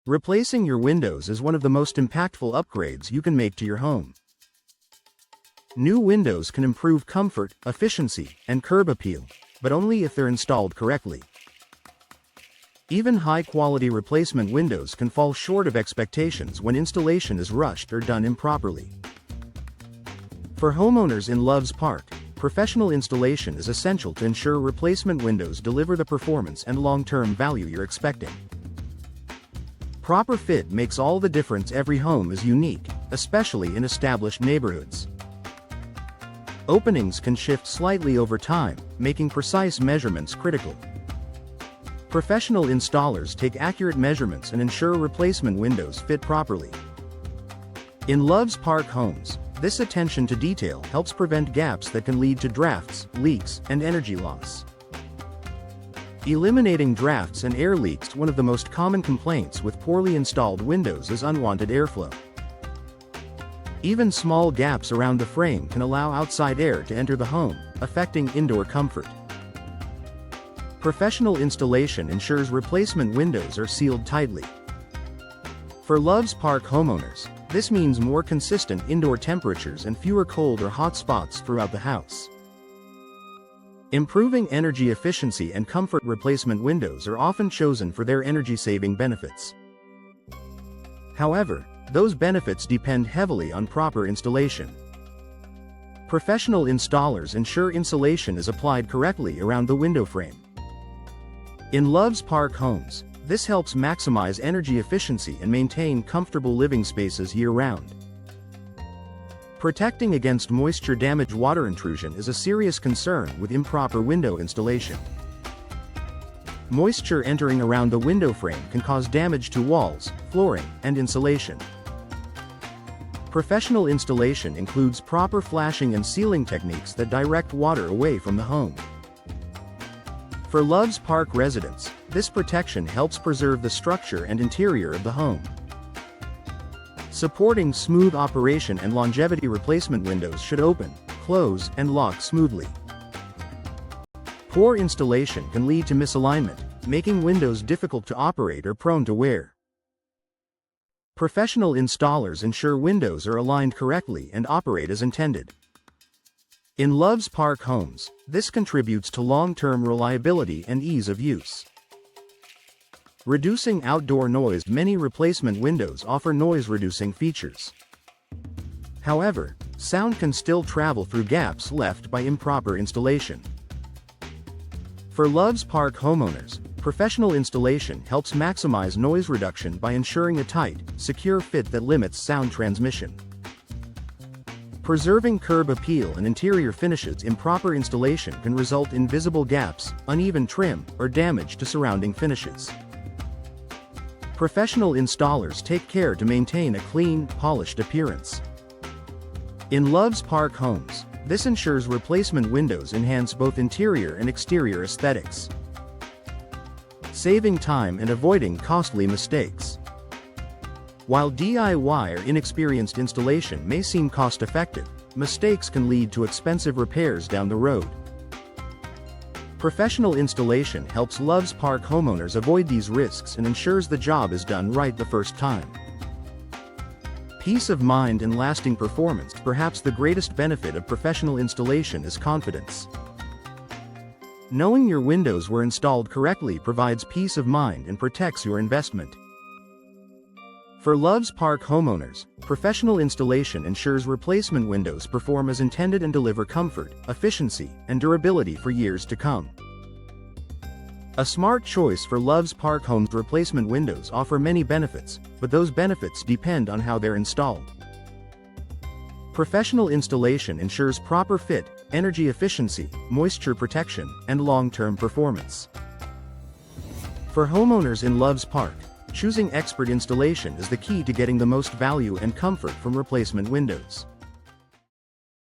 Replacing your windows is one of the most impactful upgrades you can make to your home. New windows can improve comfort, efficiency, and curb appeal, but only if they're installed correctly. Even high-quality replacement windows can fall short of expectations when installation is rushed or done improperly. For homeowners in Loves Park, professional installation is essential to ensure replacement windows deliver the performance and long-term value you're expecting. Proper fit makes all the difference. Every home is unique, especially in established neighborhoods. Openings can shift slightly over time, making precise measurements critical. Professional installers take accurate measurements and ensure replacement windows fit properly. In Loves Park homes, this attention to detail helps prevent gaps that can lead to drafts, leaks, and energy loss. Eliminating drafts and air leaks. One of the most common complaints with poorly installed windows is unwanted airflow. Even small gaps around the frame can allow outside air to enter the home, affecting indoor comfort. Professional installation ensures replacement windows are sealed tightly. For Loves Park homeowners, this means more consistent indoor temperatures and fewer cold or hot spots throughout the house. Improving energy efficiency and comfort. Replacement windows are often chosen for their energy-saving benefits. However, those benefits depend heavily on proper installation. Professional installers ensure insulation is applied correctly around the window frame. In Loves Park homes, this helps maximize energy efficiency and maintain comfortable living spaces year-round. Protecting against moisture damage. Water intrusion is a serious concern with improper window installation. Moisture entering around the window frame can cause damage to walls, flooring, and insulation. Professional installation includes proper flashing and sealing techniques that direct water away from the home. For Loves Park residents, this protection helps preserve the structure and interior of the home. Supporting smooth operation and longevity. Replacement windows should open, close, and lock smoothly. Poor installation can lead to misalignment, making windows difficult to operate or prone to wear. Professional installers ensure windows are aligned correctly and operate as intended. In Loves Park homes, this contributes to long-term reliability and ease of use. Reducing outdoor noise. Many replacement windows offer noise-reducing features. However, sound can still travel through gaps left by improper installation. For Loves Park homeowners, professional installation helps maximize noise reduction by ensuring a tight, secure fit that limits sound transmission. Preserving curb appeal and interior finishes. Improper installation can result in visible gaps, uneven trim, or damage to surrounding finishes. Professional installers take care to maintain a clean, polished appearance. In Loves Park homes, this ensures replacement windows enhance both interior and exterior aesthetics, saving time and avoiding costly mistakes. While DIY or inexperienced installation may seem cost-effective, mistakes can lead to expensive repairs down the road. Professional installation helps Loves Park homeowners avoid these risks and ensures the job is done right the first time. Peace of mind and lasting performance. Perhaps the greatest benefit of professional installation is confidence. Knowing your windows were installed correctly provides peace of mind and protects your investment. For Loves Park homeowners, professional installation ensures replacement windows perform as intended and deliver comfort, efficiency, and durability for years to come. A smart choice for Loves Park homes. Replacement windows offer many benefits, but those benefits depend on how they're installed. Professional installation ensures proper fit, energy efficiency, moisture protection, and long-term performance. For homeowners in Loves Park, choosing expert installation is the key to getting the most value and comfort from replacement windows.